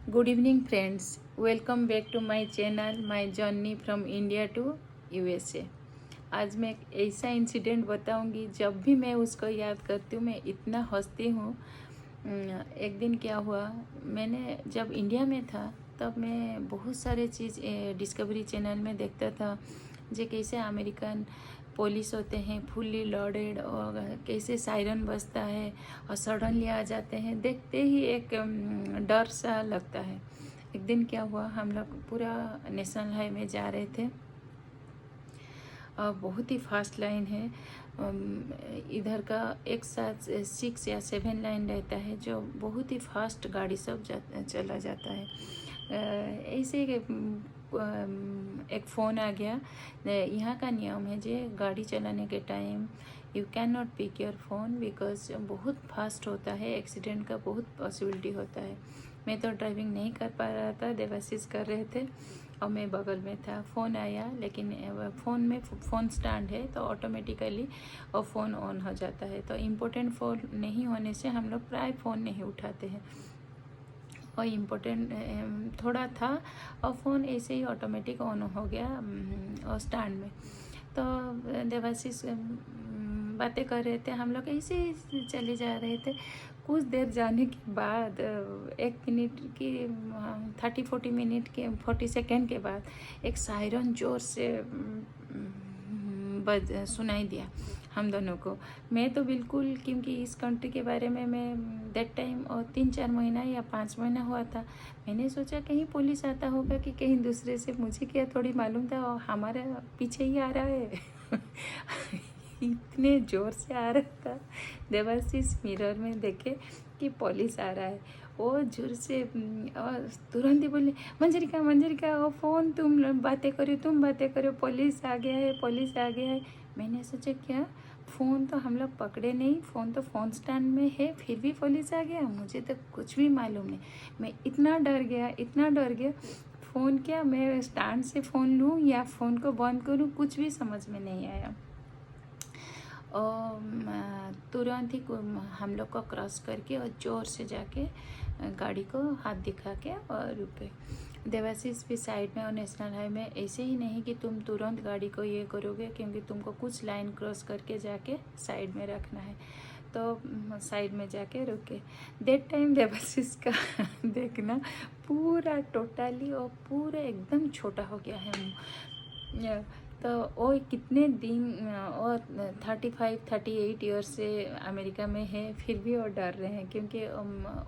Good evening friends, welcome back to my channel, my journey from India to USA। आज मैं एक ऐसा incident बताऊंगी, जब भी मैं उसको याद करती हूँ मैं इतना हंसती हूँ। एक दिन क्या हुआ, मैंने जब इंडिया में था तब मैं बहुत सारे चीज़ डिस्कवरी चैनल में देखता था, जो कैसे अमेरिकन पुलिस होते हैं फुल्ली लोडेड और कैसे सायरन बजता है और सडनली आ जाते हैं, देखते ही एक डर सा लगता है। एक दिन क्या हुआ, हम लोग पूरा नेशनल हाईवे में जा रहे थे और बहुत ही फास्ट लाइन है। इधर का एक साथ 6 या 7 लाइन रहता है, जो बहुत ही फास्ट गाड़ी सब चला जाता है। ऐसे एक फ़ोन आ गया। यहाँ का नियम है, जो गाड़ी चलाने के time you can not pick your phone because बहुत फास्ट होता है, एक्सीडेंट का बहुत पॉसिबिलिटी होता है। मैं तो ड्राइविंग नहीं कर पा रहा था, देवाशीष कर रहे थे और मैं बगल में था। फ़ोन आया, लेकिन फ़ोन में फ़ोन स्टैंड है तो ऑटोमेटिकली और फ़ोन ऑन हो जाता है। तो इम्पोर्टेंट फ़ोन नहीं होने से हम लोग प्राय फ़ोन नहीं उठाते हैं, और इम्पोर्टेंट थोड़ा था और फ़ोन ऐसे ही ऑटोमेटिक ऑन हो गया और स्टैंड में। तो देवाशीष बातें कर रहे थे, हम लोग ऐसे ही चले जा रहे थे। कुछ देर जाने के बाद 1 मिनट की 30-40 मिनट के 40 सेकेंड के बाद एक सायरन जोर से सुनाई दिया हम दोनों को। मैं तो बिल्कुल, क्योंकि इस कंट्री के बारे में मैं दैट टाइम और 3-4 महीना या 5 महीना हुआ था, मैंने सोचा कहीं पुलिस आता होगा कि कहीं दूसरे से, मुझे क्या थोड़ी मालूम था और हमारे पीछे ही आ रहा है। इतने ज़ोर से आ रहा था, देवाशीष मिरर में देखे कि पुलिस आ रहा है, वो जोर से और तुरंत ही बोले, मंजरिका मंजरिका वो फ़ोन तुम बातें करो, पुलिस आ गया है, पुलिस आ गया है। मैंने सोचा क्या, फ़ोन तो हम लोग पकड़े नहीं, फ़ोन तो फ़ोन स्टैंड में है, फिर भी पुलिस आ गया, मुझे तो कुछ भी मालूम नहीं। मैं इतना डर गया, फ़ोन क्या, मैं स्टैंड से फ़ोन लूँ या फ़ोन को बंद करूँ, कुछ भी समझ में नहीं आया। और तुरंत ही हम लोग को क्रॉस करके और ज़ोर से जाके गाड़ी को हाथ दिखा के और रुके। देवाशीष भी साइड में और नेशनल हाईवे में ऐसे ही नहीं कि तुम तुरंत गाड़ी को ये करोगे, क्योंकि तुमको कुछ लाइन क्रॉस करके जाके साइड में रखना है। तो साइड में जाके रुके। दैट टाइम देवाशीष का देखना पूरा टोटली और पूरा एकदम छोटा हो गया है। तो वो कितने दिन और 35-38 ईयर से अमेरिका में है, फिर भी वो डर रहे हैं, क्योंकि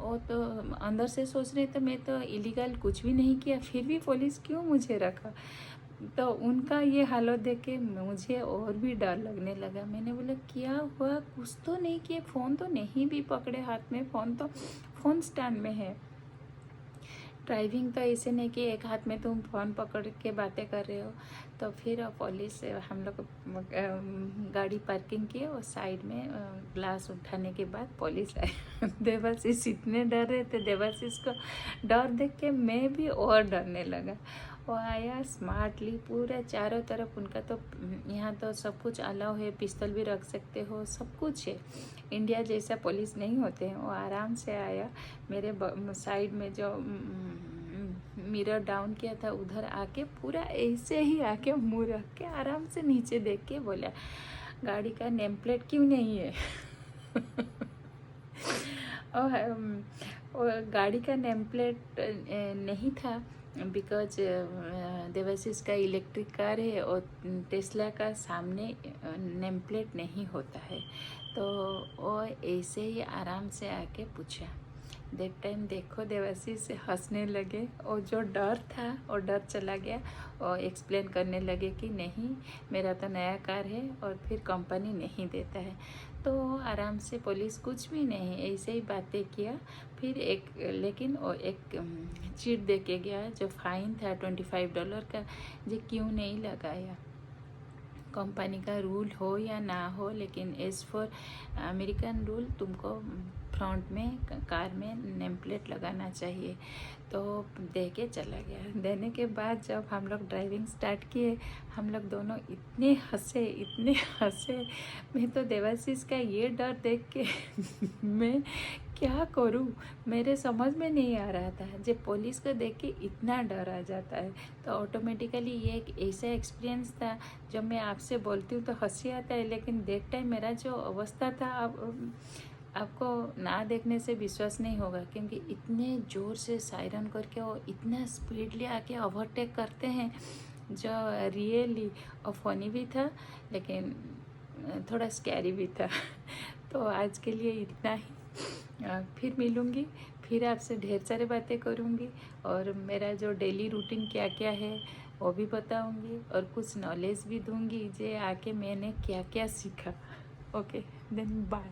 वो तो अंदर से सोच रहे थे मैं तो इलीगल कुछ भी नहीं किया, फिर भी पुलिस क्यों मुझे रखा। तो उनका ये हालत देख के मुझे और भी डर लगने लगा। मैंने बोला क्या हुआ, कुछ तो नहीं किए, फ़ोन तो नहीं भी पकड़े हाथ में, फ़ोन तो फ़ोन स्टैंड में है। ड्राइविंग तो ऐसे नहीं कि एक हाथ में तुम फ़ोन पकड़ के बातें कर रहे हो। तो फिर पुलिस, हम लोग गाड़ी पार्किंग किए और साइड में ग्लास उठाने के बाद पुलिस आए। देवाशीष इतने डर रहे थे, देवाशीष को डर देख के मैं भी और डरने लगा। वो आया स्मार्टली, पूरा चारों तरफ उनका तो यहाँ तो सब कुछ अलाउ है, पिस्तौल भी रख सकते हो, सब कुछ है। इंडिया जैसा पुलिस नहीं होते हैं। वो आराम से आया, मेरे साइड में जो मिरर डाउन किया था उधर आके पूरा ऐसे ही आके मुँह रख के आराम से नीचे देख के बोला, गाड़ी का नेम प्लेट क्यों नहीं है। और गाड़ी का नेम प्लेट नहीं था, बिकॉज देवाशीष का इलेक्ट्रिक कार है और टेस्ला का सामने नेम प्लेट नहीं होता है। तो वो ऐसे ही आराम से आके पूछा। दैट टाइम देखो देवाशीष हंसने लगे, और जो डर था और डर चला गया, और एक्सप्लेन करने लगे कि नहीं मेरा तो नया कार है और फिर कंपनी नहीं देता है। तो आराम से पुलिस कुछ भी नहीं, ऐसे ही बातें किया। फिर लेकिन वो एक चीट दे के गया, जो फाइन था $25 का, जो क्यों नहीं लगाया। कंपनी का रूल हो या ना हो, लेकिन एज फॉर अमेरिकन रूल तुमको फ्रंट में कार में नेम प्लेट लगाना चाहिए। तो दे के चला गया। देने के बाद जब हम लोग ड्राइविंग स्टार्ट किए, हम लोग दोनों इतने हंसे। मैं तो देवाशीष का ये डर देख के मैं क्या करूं, मेरे समझ में नहीं आ रहा था। जब पुलिस को देख के इतना डर आ जाता है, तो ऑटोमेटिकली ये एक ऐसा एक्सपीरियंस था। जब मैं आपसे बोलती हूँ तो हंसी आता है, लेकिन देख टाइम मेरा जो अवस्था था, अब आपको ना देखने से विश्वास नहीं होगा, क्योंकि इतने ज़ोर से सायरन करके वो इतना स्पीडली आके ओवरटेक करते हैं, जो रियली और फनी भी था, लेकिन थोड़ा स्कैरी भी था। तो आज के लिए इतना ही। फिर मिलूँगी, फिर आपसे ढेर सारी बातें करूँगी, और मेरा जो डेली रूटीन क्या क्या है वो भी बताऊँगी, और कुछ नॉलेज भी दूँगी जे आके मैंने क्या क्या सीखा। Okay, then bye.